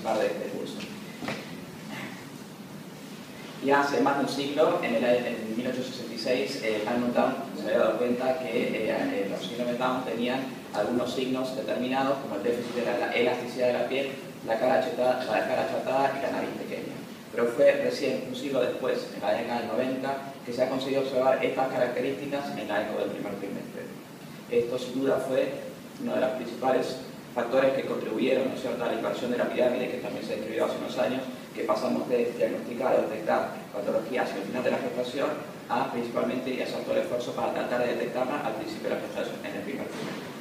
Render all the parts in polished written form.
participar de este curso. Ya hace más de un siglo, en 1866, Edmund Town se había dado cuenta que los síndromes Down tenían algunos signos determinados, como el déficit de la elasticidad de la piel, la cara achatada y la nariz pequeña. Pero fue recién, un siglo después, en la década del 90, que se ha conseguido observar estas características en la eco del primer trimestre. Esto, sin duda, fue uno de los principales factores que contribuyeron, ¿no es cierto?, a la inversión de la pirámide, que también se describió hace unos años, que pasamos de diagnosticar o detectar patologías al final de la gestación a principalmente y hacer todo el esfuerzo para tratar de detectarla al principio de la gestación, en el primer trimestre.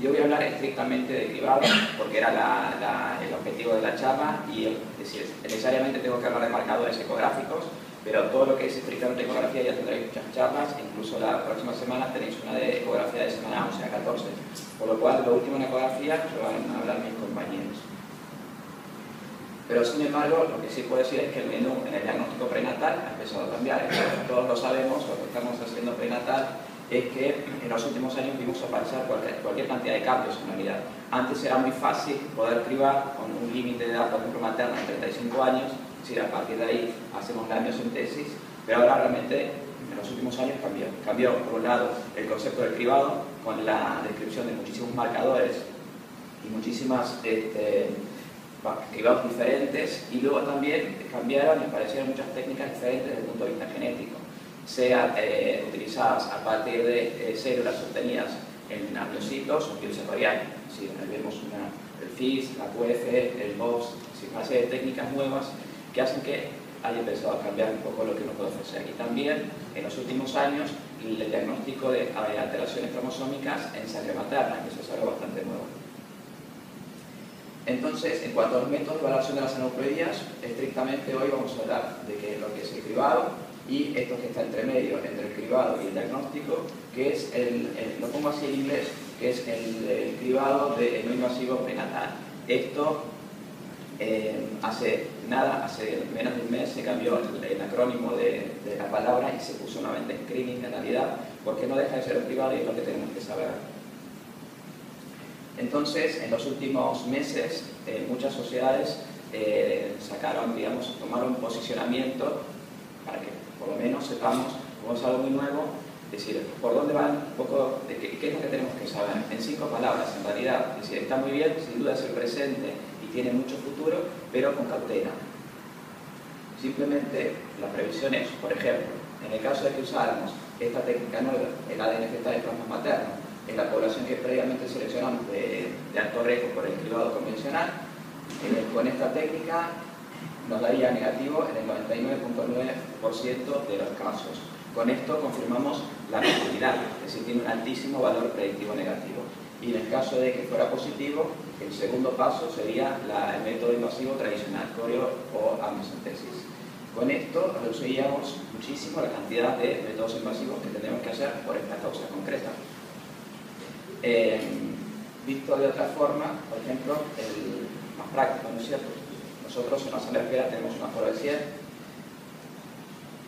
Yo voy a hablar estrictamente de cribado, porque era el objetivo de la charla, y es decir, necesariamente tengo que hablar de marcadores ecográficos, pero todo lo que es estrictamente ecografía ya tendréis muchas charlas, incluso la próxima semana tenéis una de ecografía de semana 11 a 14, por lo cual lo último en ecografía lo van a hablar mis compañeros. Pero sin embargo, lo que sí puedo decir es que el menú en el diagnóstico prenatal ha empezado a cambiar. Todos lo sabemos, lo que estamos haciendo prenatal es que en los últimos años vimos aparecer cualquier cantidad de cambios en realidad. Antes era muy fácil poder cribar con un límite de edad, por ejemplo, materna de 35 años, es decir, a partir de ahí hacemos la amniocentesis, pero ahora realmente en los últimos años cambió. Cambió, por un lado, el concepto del cribado, con la descripción de muchísimos marcadores y muchísimas cribados diferentes, y luego también cambiaron y aparecieron muchas técnicas diferentes desde el punto de vista genético, sean utilizadas a partir de células obtenidas en amniocitos o virus sensorial. Sí, vemos el FIS, la QF, el BOS, una serie de técnicas nuevas que hacen que haya empezado a cambiar un poco lo que uno puede ofrecer. Y también en los últimos años el diagnóstico de alteraciones cromosómicas en sangre materna, que eso es algo bastante nuevo. Entonces, en cuanto a los métodos de evaluación de las aneuploidías, estrictamente hoy vamos a hablar de lo que es el cribado y esto que está entre medio, entre el cribado y el diagnóstico, que es lo pongo así en inglés, que es el cribado de no invasivo prenatal. Esto, hace menos de un mes se cambió el acrónimo de la palabra y se puso nuevamente screening en realidad, porque no deja de ser un cribado y es lo que tenemos que saber. Entonces, en los últimos meses, muchas sociedades tomaron posicionamiento para que por lo menos sepamos, como es algo muy nuevo, decir, por dónde van un poco, qué es lo que tenemos que saber, en 5 palabras en realidad. Es decir, está muy bien, sin duda es el presente y tiene mucho futuro, pero con cautela. Simplemente la previsión es, por ejemplo, en el caso de que usáramos esta técnica nueva, el ADN fetal de plasma materno, en la población que previamente seleccionamos de alto riesgo por el cribado convencional, con esta técnica nos daría negativo en el 99.9% de los casos. Con esto confirmamos la negatividad, es decir, tiene un altísimo valor predictivo negativo. Y en el caso de que fuera positivo, el segundo paso sería el método invasivo tradicional, coreo o amniocentesis. Con esto reduciríamos muchísimo la cantidad de métodos invasivos que tenemos que hacer por esta causa concreta. Visto de otra forma, por ejemplo, el más práctico, ¿no es cierto? Nosotros en la sala de espera tenemos una aforo de 100.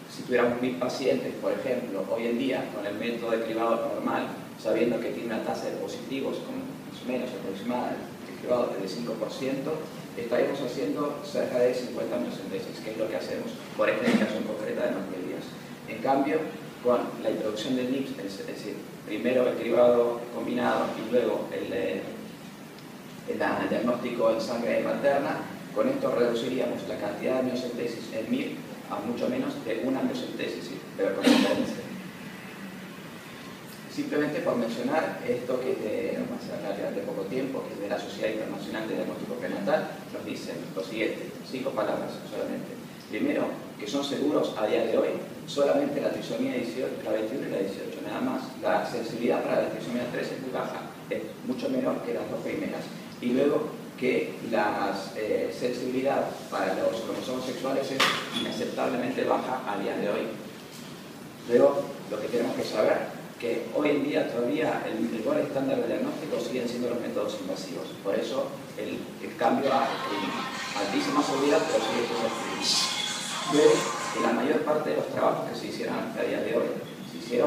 Si tuviéramos 1000 pacientes, por ejemplo, hoy en día, con el método de cribado normal, sabiendo que tiene una tasa de positivos como más o menos aproximada de cribado del 5%, estaríamos haciendo cerca de 50 amniocentesis, que es lo que hacemos por esta indicación concreta de aneuploidías. En cambio, con la introducción del NIPS, es decir, primero el cribado combinado y luego el diagnóstico en sangre materna, con esto reduciríamos la cantidad de amniocentesis en 1000 a mucho menos de una amniocentesis, pero con diferencia. Simplemente por mencionar esto que hace relativamente poco tiempo, que es de la Sociedad Internacional de Diagnóstico Prenatal, nos dicen lo siguiente, 5 palabras solamente. Primero, que son seguros a día de hoy solamente la trisomía 18, la 21 y la 18, nada más. La sensibilidad para la trisomía 3 es muy baja, es mucho menor que las 2 primeras. Y luego que la sensibilidad para los cromosomas sexuales es inaceptablemente baja a día de hoy. Luego, lo que tenemos que saber, que hoy en día todavía el mejor estándar de diagnóstico siguen siendo los métodos invasivos. Por eso el cambio a screening. Altísima seguridad, pero sigue siendo screening. Luego, que la mayor parte de los trabajos que se hicieron hasta el día de hoy se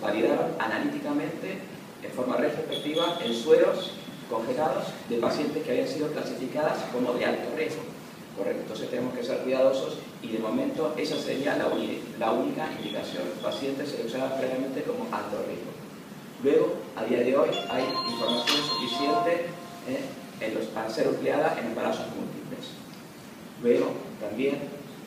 validaron analíticamente en forma retrospectiva en sueros congelados de pacientes que habían sido clasificadas como de alto riesgo. Correcto, entonces tenemos que ser cuidadosos y de momento esa sería la única indicación. Pacientes seleccionados previamente como alto riesgo. Luego, a día de hoy, hay información suficiente para ser empleada en embarazos múltiples. Luego, también,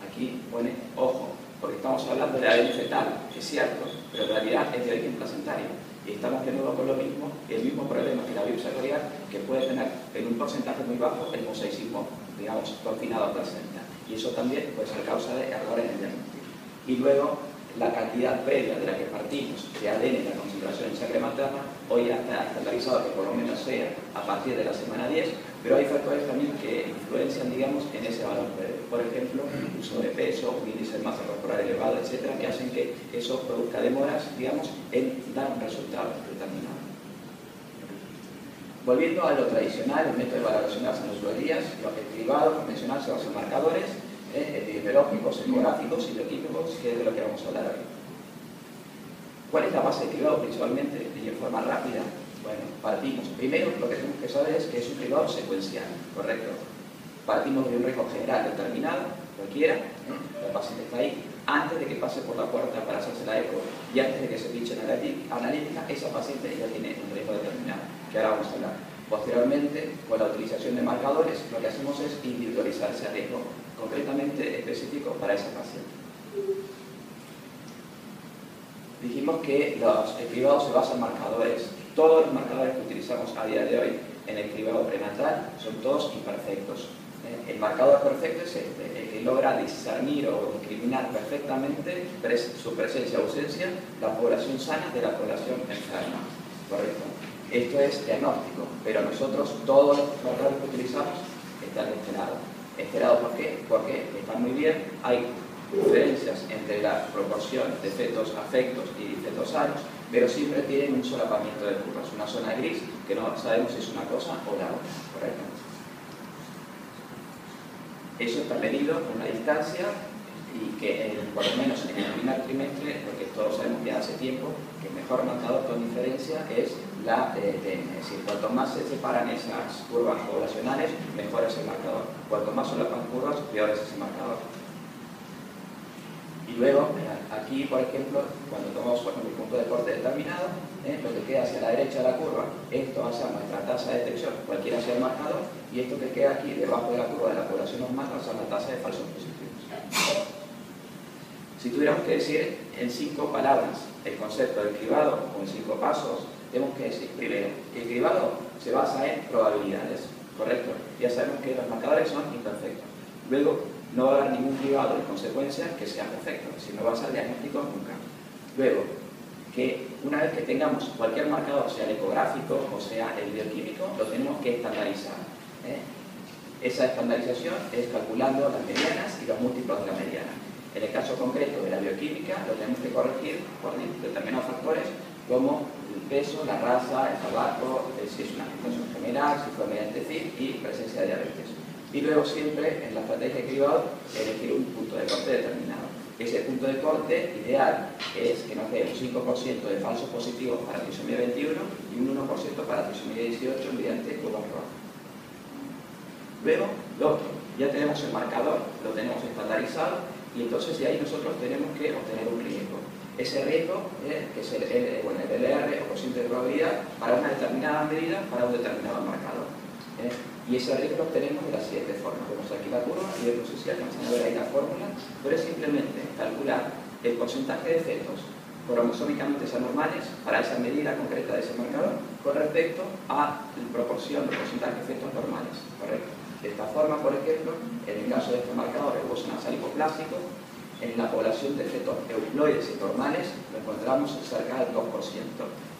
aquí pone, ojo, porque estamos hablando de ADN fetal, es cierto, pero en realidad es de origen placentario. Y estamos de nuevo con lo mismo, el mismo problema que la biopsia corial, que puede tener en un porcentaje muy bajo el mosaicismo, digamos, confinado a placenta. Y eso también puede ser causa de errores en el diagnóstico. Y luego, la cantidad previa de la que partimos de ADN en la concentración en sangre materna, hoy ya está estandarizado que por lo menos sea a partir de la semana 10, pero hay factores también que influencian, digamos, en ese valor previo. Por ejemplo, uso de peso, un índice de masa corporal elevado, etcétera, que hacen que eso produzca demoras, digamos, en dar un resultado determinado. Volviendo a lo tradicional, el método de valoración de las anosmiologías, lo que el cribado convencional se basa en marcadores epidemiológicos, ecográficos y bioquímicos, que es de lo que vamos a hablar hoy. ¿Cuál es la base de cribado principalmente y en forma rápida? Bueno, partimos. Primero, lo que tenemos que saber es que es un cribado secuencial, ¿correcto? Partimos de un riesgo general determinado, cualquiera, la paciente está ahí, antes de que pase por la puerta para hacerse la eco y antes de que se pinche analítica, esa paciente ya tiene un riesgo determinado, que ahora vamos a hablar. Posteriormente, con la utilización de marcadores, lo que hacemos es individualizar ese riesgo concretamente específico para esa paciente. Dijimos que el cribado se basa en marcadores. Todos los marcadores que utilizamos a día de hoy en el cribado prenatal son todos imperfectos. El marcador perfecto es este, el que logra discernir o discriminar perfectamente su presencia o ausencia la población sana de la población enferma. ¿Correcto? Esto es diagnóstico, pero nosotros todos los marcadores que utilizamos están estelados. ¿Estelados por qué? Porque están muy bien, hay diferencias entre la proporción de fetos afectos y fetos sanos, pero siempre tienen un solapamiento de curvas, una zona gris que no sabemos si es una cosa o la otra, ¿correcto? Eso está medido con una distancia y que por lo menos en el primer trimestre, porque todos sabemos ya hace tiempo que el mejor marcador con diferencia es la TN, es decir, cuanto más se separan esas curvas poblacionales, mejor es el marcador. Cuanto más solapan curvas, peor es ese marcador. Y luego, aquí, por ejemplo, cuando tomamos por ejemplo, el punto de corte determinado, lo que queda hacia la derecha de la curva, esto va a ser nuestra tasa de detección, cualquiera sea el marcador, y esto que queda aquí debajo de la curva de la población normal va a ser la tasa de falsos positivos. Si tuviéramos que decir en 5 palabras el concepto del cribado o en 5 pasos, tenemos que decir, primero, que el cribado se basa en probabilidades, ¿correcto? Ya sabemos que los marcadores son imperfectos. Luego, no va a haber ningún cribado de consecuencia que sea perfecto, si no va a ser diagnóstico nunca. Luego, que una vez que tengamos cualquier marcador, sea el ecográfico o sea el bioquímico, lo tenemos que estandarizar. Esa estandarización es calculando las medianas y los múltiplos de la mediana. En el caso concreto de la bioquímica, lo tenemos que corregir por determinados factores como el peso, la raza, el tabaco, si es una gestación general, si fue mediante FIV y presencia de diabetes. Y luego siempre, en la estrategia de cribado, elegir un punto de corte determinado. Ese punto de corte ideal es que nos dé un 5% de falsos positivos para trisomía 21 y un 1% para trisomía 18 mediante curvas rojas. Luego, lo otro, ya tenemos el marcador, lo tenemos estandarizado y entonces de ahí nosotros tenemos que obtener un riesgo. Ese riesgo, que es el LR o cociente de probabilidad, para una determinada medida, para un determinado marcador. Y ese riesgo lo obtenemos de la siguiente forma. Vemos aquí la curva y no sé si alcanzan a ver ahí la fórmula, pero es simplemente calcular el porcentaje de fetos cromosómicamente anormales para esa medida concreta de ese marcador con respecto a la proporción de porcentaje de fetos normales, ¿correcto? De esta forma, por ejemplo, en el caso de este marcador, el hueso nasal hipoplástico, en la población de fetos euploides y normales lo encontramos cerca del 2%.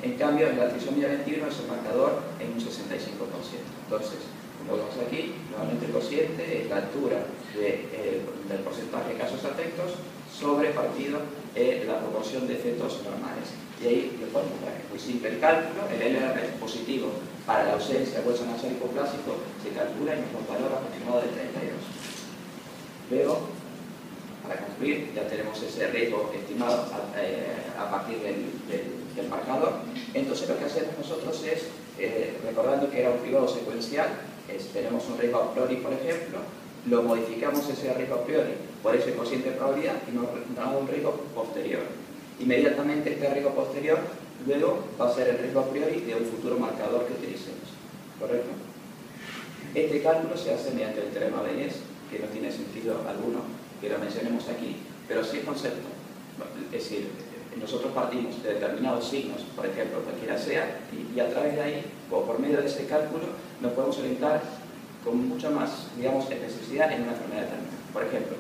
En cambio, en la trisomía 21 ese marcador en un 65%. Entonces, como vemos aquí, nuevamente el cociente es la altura del porcentaje de casos afectos sobre partido la proporción de fetos normales. Y ahí lo ponemos, es muy simple el cálculo, el LR positivo para la ausencia de hueso nasal hipoplástico se calcula en un valor aproximado de 32. Luego, para concluir, ya tenemos ese riesgo estimado a partir del del marcador. Entonces lo que hacemos nosotros es, recordando que era un cribado secuencial, tenemos un riesgo a priori, por ejemplo, lo modificamos ese riesgo a priori por ese cociente de probabilidad y nos da un riesgo posterior. Inmediatamente este riesgo posterior luego va a ser el riesgo a priori de un futuro marcador que utilicemos. ¿Correcto? Este cálculo se hace mediante el teorema de Bayes, que no tiene sentido alguno que lo mencionemos aquí, pero sí el concepto. Es decir, nosotros partimos de determinados signos, por ejemplo, cualquiera sea, y a través de ahí, o por medio de ese cálculo, nos podemos orientar con mucha más, digamos, especificidad en una enfermedad determinada. Por ejemplo,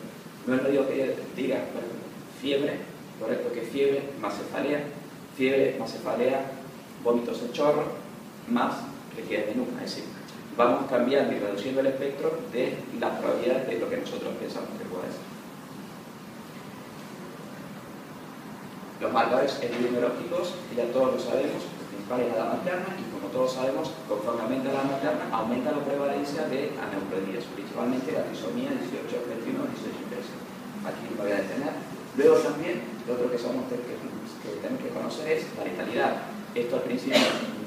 no es lo digo que diga, por ejemplo, fiebre, correcto, que fiebre más cefalea, vómitos en chorro, más rigidez de nuca. Es decir, vamos cambiando y reduciendo el espectro de las probabilidades de lo que nosotros pensamos que puede ser. Los marcadores epidemiológicos, ya todos lo sabemos, el principal es la edad materna, y como todos sabemos, conforme aumenta la edad materna, aumenta la prevalencia de aneuploidías, principalmente la trisomía 18, 21, 18 y 13. Aquí me voy a detener. Luego también, lo otro que tenemos que conocer es la letalidad. Esto al principio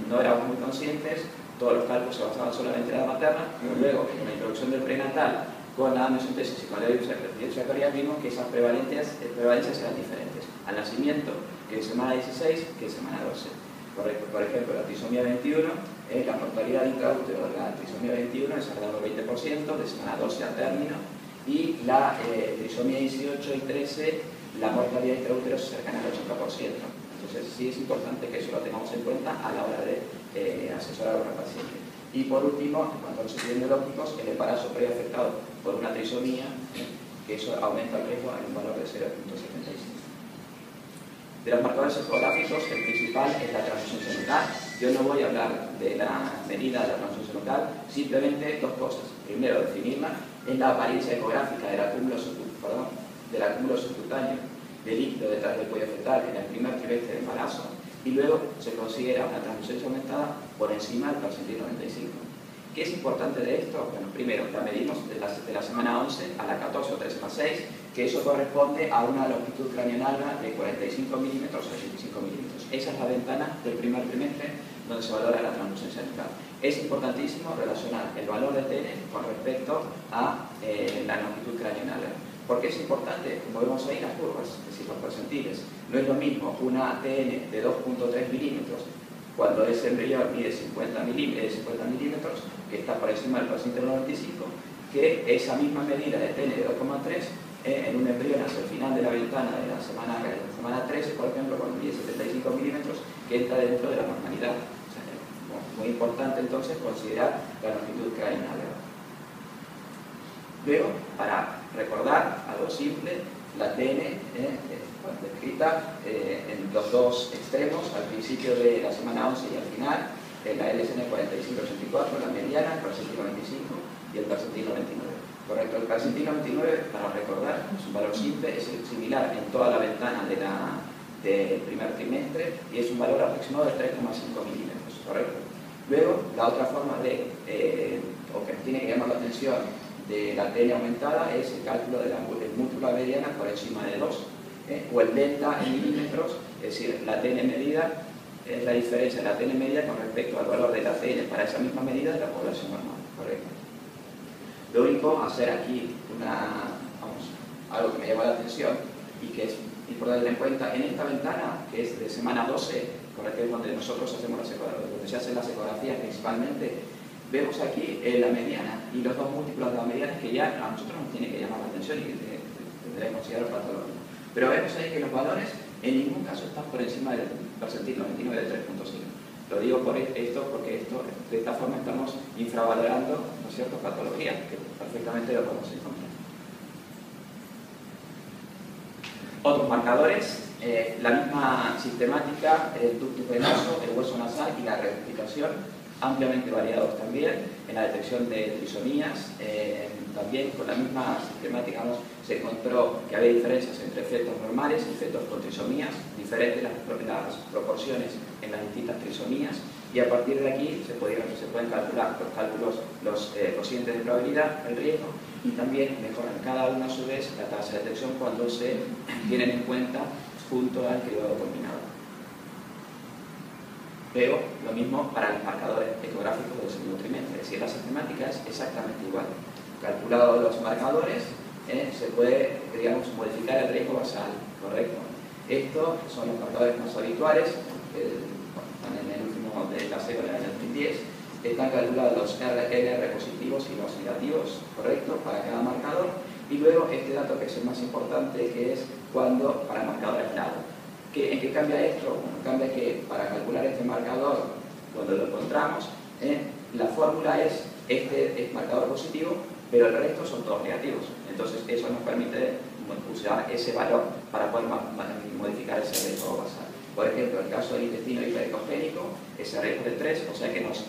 no éramos muy conscientes, todos los cálculos se basaban solamente en la edad materna, pero luego, en la introducción del prenatal, con la amniocentesis y con la epilepsia vimos que esas prevalencias eran diferentes. Al nacimiento, que es semana 16, que es semana 12. Por ejemplo, la trisomía 21, la mortalidad intraútero de la trisomía 21 es alrededor del 20%, de semana 12 al término, y la trisomía 18 y 13, la mortalidad intraútero es cercana al 80%. Entonces sí es importante que eso lo tengamos en cuenta a la hora de asesorar a una paciente. Y por último, en cuanto a los epidemiológicos, el embarazo previo afectado por una trisomía, que eso aumenta el riesgo en un valor de 0.75. De los marcadores ecográficos, el principal es la transfusión seminal. Yo no voy a hablar de la medida de la transfusión seminal, simplemente dos cosas. Primero, definirla, es la apariencia ecográfica del acúmulo subcutáneo de líquido detrás del cuello fetal en el primer trimestre de embarazo, y luego se considera una transfusión aumentada por encima del percentil 95. ¿Qué es importante de esto? Bueno, primero, la medimos de la semana 11 a la 14 o 13 más 6, que eso corresponde a una longitud craneoanal de 45 milímetros a 85 milímetros. Esa es la ventana del primer trimestre donde se valora la transfusión seminal. Es importantísimo relacionar el valor de TN con respecto a la longitud craneoanal. ¿Por qué es importante? Como vemos ahí las curvas, es decir, los percentiles. No es lo mismo una TN de 2.3 milímetros cuando ese embrión mide 50 milímetros, que está por encima del percentil 95, que esa misma medida de TN de 2,3 en un embrión hacia el final de la ventana de la semana 13, por ejemplo, cuando mide 75 milímetros, que entra dentro de la normalidad. O sea, muy importante entonces considerar la longitud craneal. Luego, para recordar algo simple, la TN descrita en los dos extremos, al principio de la semana 11 y al final, la LSN 45-84, la mediana, el percentil 95 y el percentil 99. Correcto, el percentil 99, para recordar, es un valor simple, es similar en toda la ventana del primer trimestre y es un valor aproximado de 3,5 milímetros, ¿correcto? Luego, la otra forma o que tiene que llamar la atención de la TN aumentada es el cálculo del múltiplo mediana por encima de 2, o el delta en milímetros, es decir, la TN medida es la diferencia de la TN media con respecto al valor de la TN para esa misma medida de la población normal, ¿correcto? Lo único, hacer aquí algo que me llama la atención y que es importante tener en cuenta, en esta ventana, que es de semana 12, correcto, es donde nosotros hacemos donde se hacen las ecografías principalmente, vemos aquí la mediana y los dos múltiplos de la mediana que ya a nosotros nos tiene que llamar la atención y que tendré que considerar patológico. Pero vemos ahí que los valores en ningún caso están por encima del percentil 99 del 3.5. Lo digo por esto porque de esta forma estamos infravalorando, ¿no es cierto?, patologías que perfectamente lo podemos encontrar. Otros marcadores, la misma sistemática, el ductus venoso, el hueso nasal y la reduplicación, ampliamente variados también en la detección de trisomías. También con la misma sistemática se encontró que había diferencias entre fetos normales y fetos con trisomías, diferentes las proporciones en las distintas trisomías, y a partir de aquí se pueden calcular los cocientes de probabilidad, el riesgo, y también mejoran cada una a su vez la tasa de detección cuando se tienen en cuenta junto al cribado combinado. Veo lo mismo para los marcadores ecográficos del segundo trimestre, es decir, la sistemática es exactamente igual. Calculados los marcadores, se puede, digamos, modificar el riesgo basal, ¿correcto? Estos son los marcadores más habituales, que están en el último de la serie en el 2010. Están calculados los RR positivos y los negativos, ¿correcto?, para cada marcador. Y luego este dato que es el más importante, que es cuando para el marcador aislado. ¿En qué cambia esto? Bueno, cambia que para calcular este marcador, cuando lo encontramos, la fórmula es este es marcador positivo, pero el resto son todos negativos. Entonces eso nos permite usar ese valor para poder modificar ese riesgo basal. Por ejemplo, en el caso del intestino hiperecogénico, ese riesgo es de 3, o sea que nos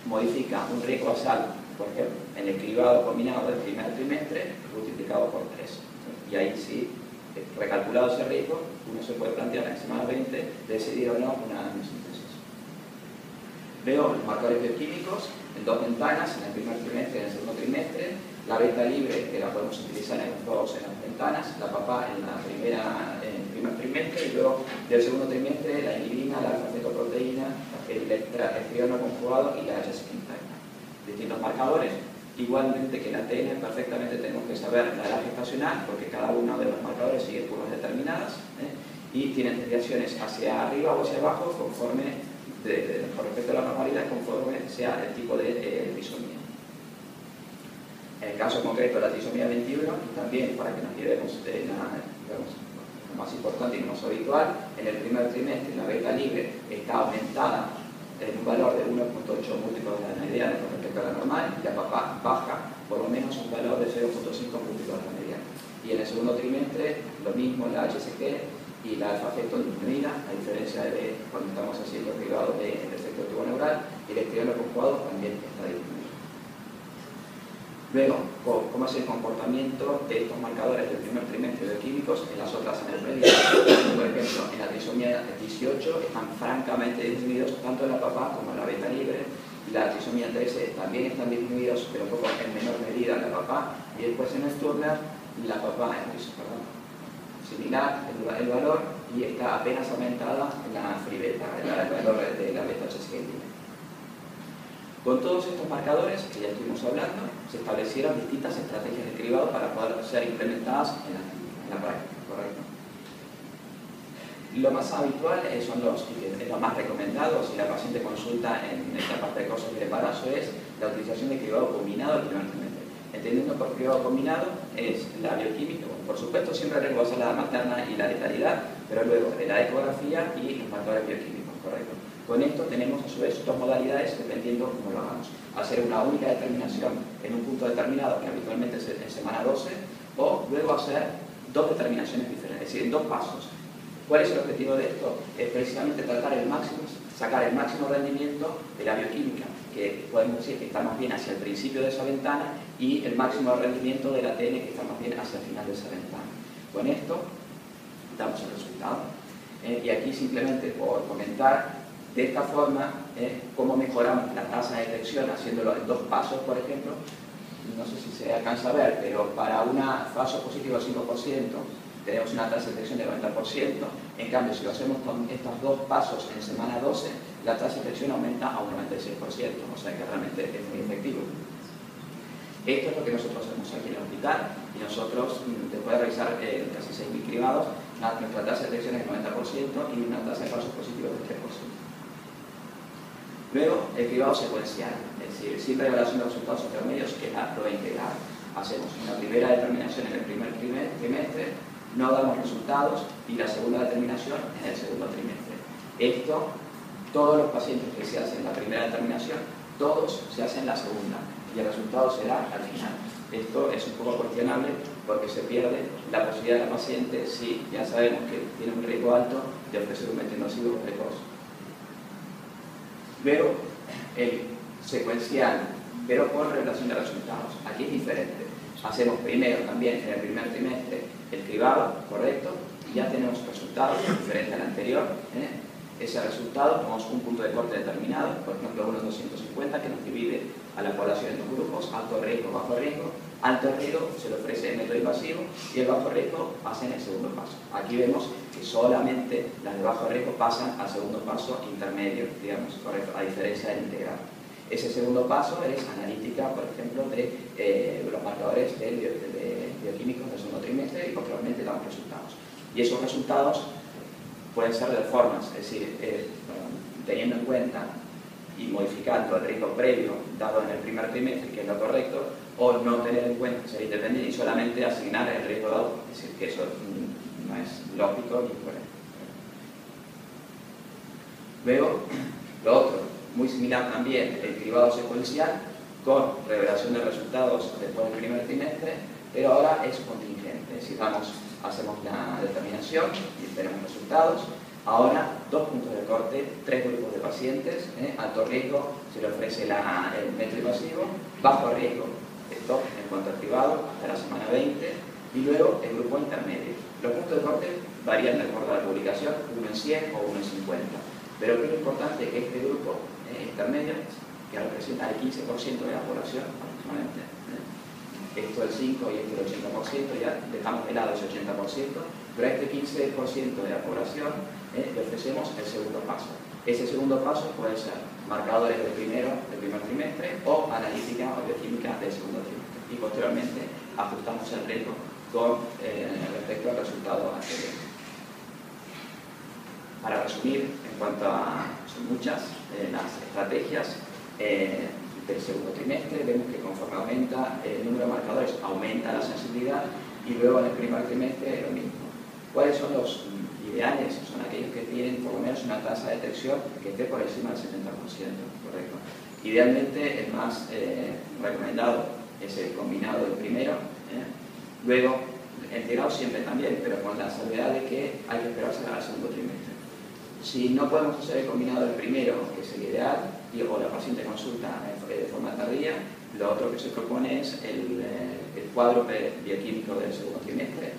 modifica un riesgo basal, por ejemplo, en el cribado combinado del primer trimestre, multiplicado por 3. Y ahí sí, recalculado ese riesgo, uno se puede plantear en semana 20 decidir o no una amniosíntesis. Veo los marcadores bioquímicos en dos ventanas, en el primer trimestre y en el segundo trimestre. La beta libre, que la podemos utilizar en los dos en las ventanas, la papá en el primer trimestre, y luego del segundo trimestre la inhibina, la alfa-fetoproteína, el estriano conjugado y la H-secundina. Distintos marcadores. Igualmente que en ATN perfectamente tenemos que saber la edad gestacional, porque cada uno de los marcadores sigue curvas determinadas, y tienen desviaciones hacia arriba o hacia abajo conforme, con respecto a la normalidad, conforme sea el tipo de trisomía. En el caso concreto de la trisomía 21, y también para que nos llevemos de lo más importante y lo más habitual, en el primer trimestre la beta libre está aumentada en un valor de 1.8 múltiplos de la mediana con respecto a la normal, y la papá baja por lo menos un valor de 0.5 múltiplos de la mediana. Y en el segundo trimestre, lo mismo la HCG y la alfa-fetoproteína, a diferencia de cuando estamos haciendo el cribado del efecto tubo neural, y el estriano conjugado también está disminuido. Luego, cómo es el comportamiento de estos marcadores del primer trimestre bioquímicos en las otras en el medio. Por ejemplo, en la trisomía 18 están francamente disminuidos tanto en la papá como en la beta libre. La trisomía 13 también están disminuidos, pero un poco en menor medida en la papá. Y después en el Turner, la papá es similar el valor y está apenas aumentada en la free beta, el valor de la beta H-secundina. Con todos estos marcadores que ya estuvimos hablando, se establecieron distintas estrategias de cribado para poder ser implementadas en la práctica, ¿correcto? Lo más habitual son los más recomendados, si la paciente consulta en etapas precoces del embarazo, es la utilización de cribado combinado al primer trimestre. Entendiendo por cribado combinado es la bioquímica, por supuesto siempre reemplaza la materna y la letalidad, pero luego de la ecografía y los marcadores bioquímicos, ¿correcto? Con esto tenemos a su vez dos modalidades dependiendo cómo lo hagamos. Hacer una única determinación en un punto determinado, que habitualmente es en semana 12, o luego hacer dos determinaciones diferentes, es decir, en dos pasos. ¿Cuál es el objetivo de esto? Es precisamente tratar sacar el máximo rendimiento de la bioquímica, que podemos decir que está más bien hacia el principio de esa ventana, y el máximo rendimiento del ATN, que está más bien hacia el final de esa ventana. Con esto damos el resultado. Y aquí simplemente por comentar, de esta forma, cómo mejoramos la tasa de detección haciéndolo en dos pasos, por ejemplo. No sé si se alcanza a ver, pero para una falso positivo al 5% tenemos una tasa de detección del 90%. En cambio, si lo hacemos con estos dos pasos en semana 12, la tasa de detección aumenta a un 96%, o sea que realmente es muy efectivo. Esto es lo que nosotros hacemos aquí en el hospital, y nosotros, después de revisar casi 6.000 cribados, nuestra tasa de detección es del 90% y una tasa de falsos positivos del 3%. Luego, el cribado secuencial, es decir, sin revelación de resultados intermedios, que es la prueba integral. Hacemos una primera determinación en el primer trimestre, no damos resultados, y la segunda determinación en el segundo trimestre. Esto, todos los pacientes que se hacen la primera determinación, todos se hacen la segunda, y el resultado será al final. Esto es un poco cuestionable porque se pierde la posibilidad de la paciente, si ya sabemos que tiene un riesgo alto, de ofrecer un metinocido precoz. Luego, el secuencial, pero con revelación de resultados. Aquí es diferente. Hacemos primero también en el primer trimestre el cribado, correcto, y ya tenemos resultados diferentes al anterior. Ese resultado, tenemos un punto de corte determinado, por ejemplo 1:250, que nos divide a la población en dos grupos, alto riesgo, bajo riesgo. Alto riesgo se le ofrece el método invasivo, y el bajo riesgo pasa en el segundo paso. Aquí vemos que que solamente las de bajo riesgo pasan al segundo paso intermedio, digamos, correcto, a diferencia del integral. Ese segundo paso es analítica, por ejemplo, de los marcadores de bioquímicos del segundo trimestre y posteriormente damos resultados. Y esos resultados pueden ser de dos formas, es decir, teniendo en cuenta y modificando el riesgo previo dado en el primer trimestre, que es lo correcto, o no tener en cuenta, ser independiente y solamente asignar el riesgo dado, es decir, que eso no es lógico ni correcto. Luego, lo otro, muy similar también, el cribado secuencial con revelación de resultados después del primer trimestre, pero ahora es contingente, es decir, hacemos la determinación y tenemos resultados. Ahora, 2 puntos de corte, 3 grupos de pacientes, alto riesgo se le ofrece el método invasivo, bajo riesgo, esto en cuanto al cribado, hasta la semana 20, y luego el grupo intermedio. Los puntos de corte varían de acuerdo a la publicación, 1 en 100 o 1 en 50, pero es importante que este grupo intermedio, que representa el 15% de la población aproximadamente, esto el 5 y esto el 80%, ya dejamos de lado ese 80%, pero a este 15% de la población le ofrecemos el segundo paso. Ese segundo paso puede ser marcadores del primer trimestre o analítica o bioquímica del segundo trimestre. Y posteriormente ajustamos el riesgo con respecto al resultado anterior. Para resumir, en cuanto a son muchas las estrategias del segundo trimestre, vemos que conforme aumenta el número de marcadores, aumenta la sensibilidad y luego en el primer trimestre lo mismo. ¿Cuáles son los ideales? Son aquellos que tienen por lo menos una tasa de detección que esté por encima del 70%, ¿correcto? Idealmente el más recomendado es el combinado del primero, luego el integrado siempre también, pero con la salvedad de que hay que esperarse al segundo trimestre. Si no podemos hacer el combinado del primero, que es el ideal, o la paciente consulta de forma tardía, lo otro que se propone es el cuadro bioquímico del segundo trimestre,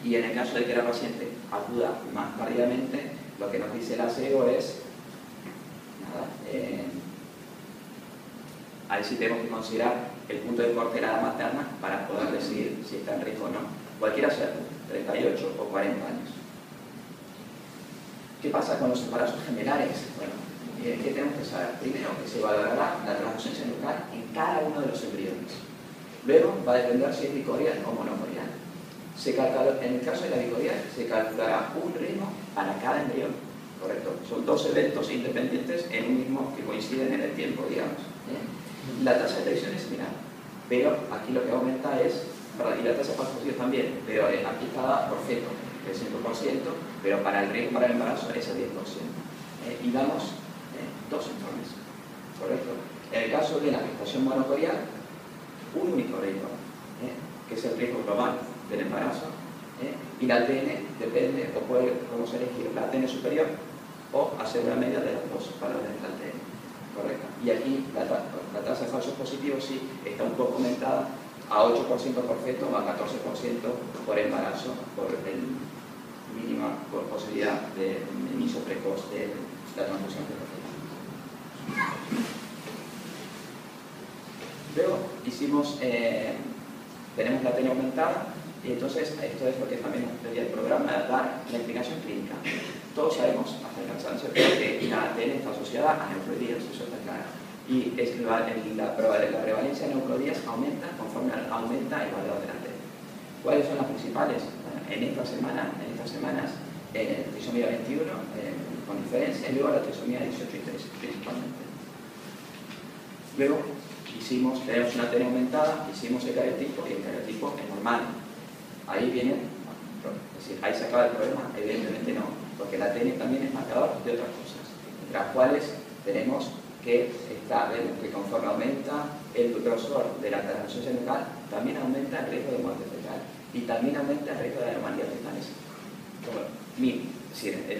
y en el caso de que la paciente acuda más tardíamente, lo que nos dice el aseo es ahí sí tenemos que considerar el punto de corte de la edad materna para poder decidir si está en riesgo o no, cualquiera sea 38 o 40 años. ¿Qué pasa con los embarazos gemelares? Bueno, ¿qué tenemos que saber? Primero, que se valorará la translucencia nuclear en cada uno de los embriones. Luego, va a depender si es bicorial o monocorial. En el caso de la bicorial, se calculará un ritmo para cada embrión, ¿correcto? Son 2 eventos independientes en un mismo que coinciden en el tiempo, digamos. La tasa de detección es similar, pero aquí lo que aumenta es, y la tasa de falsificación también, pero aquí está dada por feto, el 5%, pero para el riesgo para el embarazo es el 10%. Y damos 2 informes, ¿correcto? En el caso de la gestación monocorial, un único riesgo, que es el riesgo global del embarazo, y la ATN depende, o podemos elegir la ATN superior o hacer una media de los 2 valores de la ATN, ¿correcto? Y aquí la tasa de falsos positivos sí está un poco aumentada a 8% por feto o a 14% por embarazo, por el mínima posibilidad de inicio precoz de la transfusión fetal. Luego tenemos la ATN aumentada, y entonces esto es lo que también nos pedía el programa, dar la explicación clínica. Todos sabemos, hasta el cansancio, que la ATN está asociada a neutrodías, eso está claro. Y la prevalencia de neutrodías aumenta conforme aumenta el valor de la ATN. ¿Cuáles son las principales? En estas semanas, trisomía 21 con diferencia, y luego la trisomía 18 y 13 principalmente. Luego tenemos una ATN aumentada, hicimos el cariotipo y el cariotipo es normal. Ahí viene, es decir, ahí se acaba el problema, evidentemente no, porque la ATN también es marcador de otras cosas, entre las cuales tenemos que conforme aumenta el grosor de la transfusión nuclear, también aumenta el riesgo de muerte fetal y también aumenta el riesgo de anomalías fetales.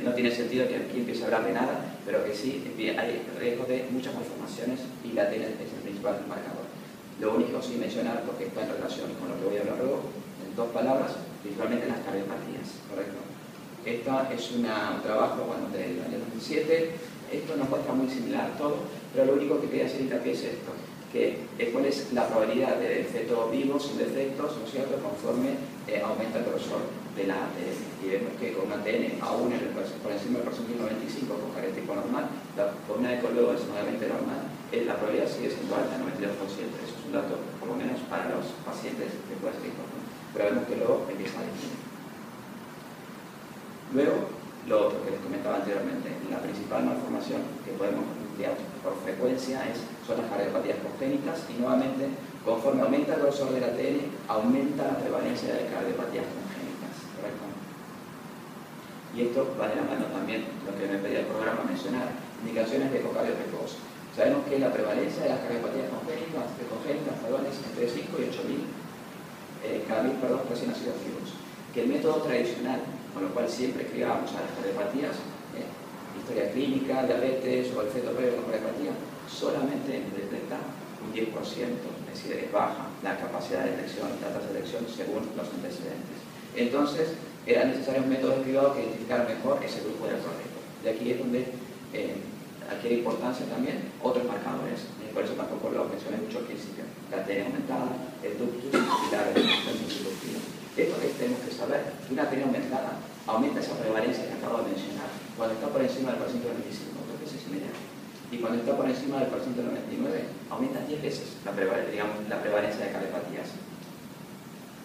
No tiene sentido que aquí empiece a hablar de nada, pero que sí hay riesgo de muchas malformaciones y la ATN es el principal marcador. Lo único sin mencionar, porque está en relación con lo que voy a hablar luego, en 2 palabras, principalmente las cardiopatías, ¿correcto? Esto es un trabajo del año 2007, esto nos muestra muy similar todo, pero lo único que quería hacer hincapié es esto, cuál es la probabilidad de feto vivo sin defectos, ¿no es cierto?, conforme aumenta el grosor de la ATN. Y vemos que con una ATN aún por encima del percentil 95 con característico normal, con una eco luego extremadamente normal, la probabilidad sigue siendo alta, 92%. Eso es un dato, por lo menos para los pacientes, que puede ser importante. Pero vemos que luego empieza a disminuir. Luego, lo otro que les comentaba anteriormente, la principal malformación que podemos estudiar por frecuencia son las cardiopatías congénitas, y nuevamente, conforme aumenta el grosor del ATN, aumenta la prevalencia de cardiopatías congénitas, ¿correcto? Y esto va de la mano también, lo que me pedía el programa mencionar, indicaciones de ecocardio precoz. Sabemos que la prevalencia de las cardiopatías congénitas es entre 5 y 8.000 cada 1.000 recién nacidos vivos. Que el método tradicional, con lo cual siempre escribábamos a las cardiopatías, historia clínica, diabetes o el feto previo con cardiopatía, solamente detecta un 10%, es decir, es baja la capacidad de detección, la tasa de detección según los antecedentes. Entonces, era necesario un método de cribado que identificara mejor ese grupo de alto riesgo. De aquí es donde adquiere importancia también otros marcadores, por eso tampoco lo mencioné mucho al principio, la ATN aumentada, el ductus y la reducción inductiva. Esto que tenemos que saber, que una ATN aumentada aumenta esa prevalencia que acabo de mencionar cuando está por encima del percentil 95, 2 veces y media. Y cuando está por encima del percentil 99, aumenta 10 veces la prevalencia de cardiopatías.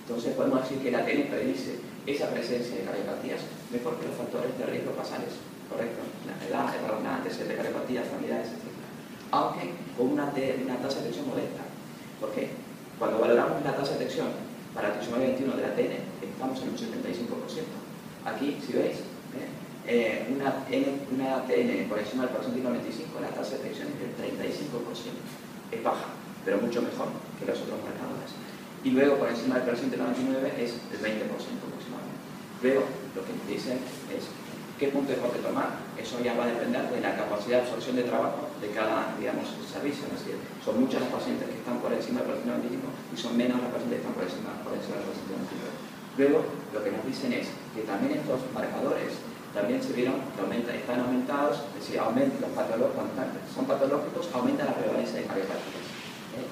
Entonces podemos decir que la ATN predice esa presencia de cardiopatías mejor que los factores de riesgo basales, ¿correcto? La edad, la antecedente de cardiopatías, familiares, etc. Aunque con una tasa de detección modesta. ¿Por qué? Cuando valoramos la tasa de detección para el trisomía 21 de la ATN, estamos en un 75%. Aquí, si veis, una ATN por encima del percentil 95, la tasa de detección es del 35%. Es baja, pero mucho mejor que los otros marcadores. Y luego, por encima del percentil 99, es del 20% aproximadamente. Luego, lo que nos dicen es qué punto de corte tomar. Eso ya va a depender de la capacidad de absorción de trabajo de cada, digamos, servicio. Es decir, son muchas las pacientes que están por encima del percentil 95 y son menos las pacientes que están por encima del percentil 99. Luego, lo que nos dicen es que también estos marcadores también se vieron que están aumentados, es decir, los son patológicos, aumenta la prevalencia de cardiopatías.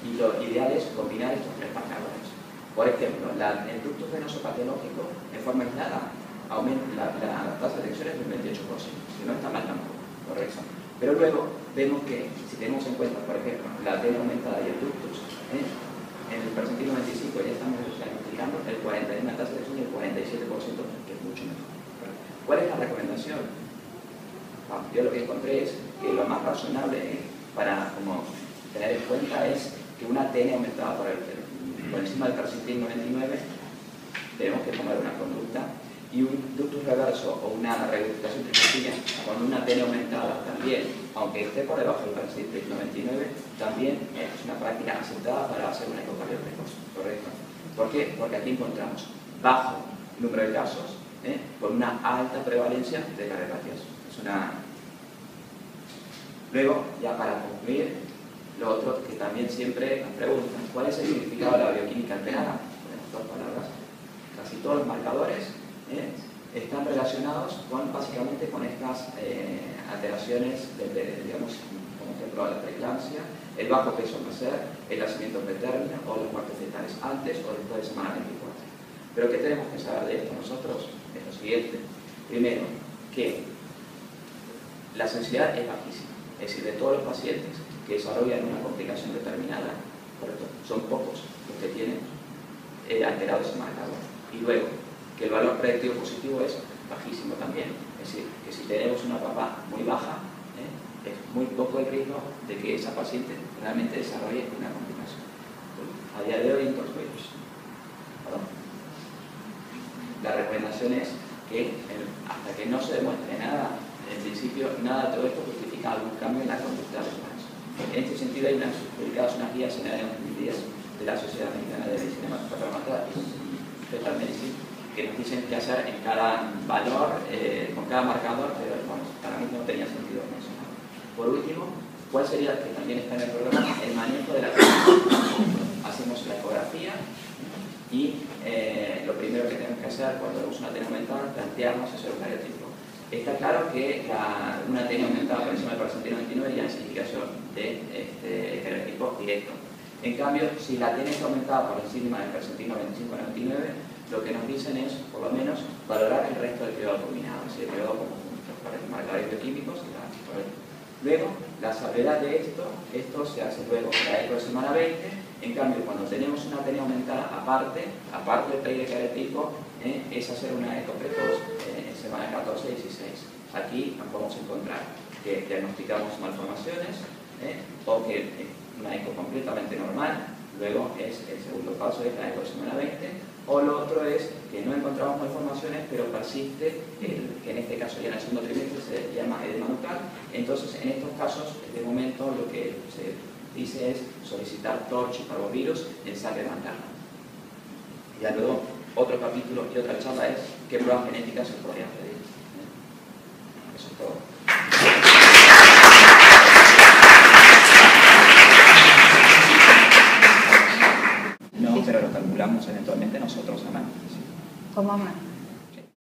Y lo ideal es combinar estos tres marcadores. Por ejemplo, el ductus venoso patológico, en forma aislada, aumenta la tasa de detección es del 28%, que no está mal tampoco, correcto. Pero luego vemos que, si tenemos en cuenta, por ejemplo, la ATN aumentada y el ductus, en el percentil 95 ya estamos diagnosticando una tasa de detección del 47%, que es mucho mejor. ¿Cuál es la recomendación? Bueno, yo lo que encontré es que lo más razonable para tener en cuenta es que una ATN aumentada por encima del percentil 99, tenemos que tomar una conducta, y un ductus reverso o una reducción trifásica con una ATN aumentada también, aunque esté por debajo del percentil 99, también es una práctica aceptada para hacer una ecocardio precoz, ¿correcto? ¿Por qué? Porque aquí encontramos bajo número de casos con una alta prevalencia de cardiopatías. Luego, ya para concluir, lo otro que también siempre nos preguntan, ¿cuál es el significado de la bioquímica alterada? En otras palabras, casi todos los marcadores están relacionados básicamente con estas alteraciones, digamos, como ejemplo la preeclampsia, el bajo peso al nacer, el nacimiento preterno o los muertes fetales antes o después de semana 24. Pero ¿qué tenemos que saber de esto nosotros? Es lo siguiente. Primero, que la sensibilidad es bajísima. Es decir, de todos los pacientes que desarrollan una complicación determinada, ¿correcto?, son pocos los que tienen alterado ese marcador. Y luego, que el valor predictivo positivo es bajísimo también. Es decir, que si tenemos una PAPA muy baja, es muy poco el riesgo de que esa paciente realmente desarrolle una complicación. A día de hoy, entonces, la recomendación es que hasta que no se demuestre nada, en principio, nada de todo esto justifica algún cambio en la conducta de los humanos. En este sentido, hay publicadas unas guías en el año 2010 de la Sociedad Americana de Medicina Patológica y Fetal Medicine, que nos dicen qué hacer en cada valor, con cada marcador, pero bueno, para mí no tenía sentido mencionar. Por último, ¿cuál sería, que también está en el programa, el manejo de la tecnología? Hacemos la ecografía y lo primero que tenemos que hacer cuando vemos una ATN aumentada es plantearnos ese eucariotipo. Está claro que una ATN aumentada por encima del percentil 99 ya es indicación de eucariotipo directo. En cambio, si la ATN está aumentada por encima del percentil 95-99, lo que nos dicen es, por lo menos, valorar el resto del periodo combinado, es decir, el periodo conjunto, para los marcadores bioquímicos. Luego, la salvedad de esto se hace luego en la eco de semana 20. En cambio, cuando tenemos una TN aumentada aparte del PEI de característico, es hacer una eco precoz en semana 14 y 16. Aquí podemos encontrar que diagnosticamos malformaciones o que una eco completamente normal. Luego es el segundo paso, es la eco de semana 20. O lo otro es que no encontramos malformaciones, pero persiste, que en este caso ya en el segundo trimestre se llama edema nucal. Entonces, en estos casos, de momento, lo que se dice es solicitar TORCH y parvovirus en sangre materna. Ya luego, otro capítulo y otra charla es qué pruebas genéticas se podrían pedir. Eso es todo. No, pero lo calculamos eventualmente nosotros a mano. ¿Cómo a mano?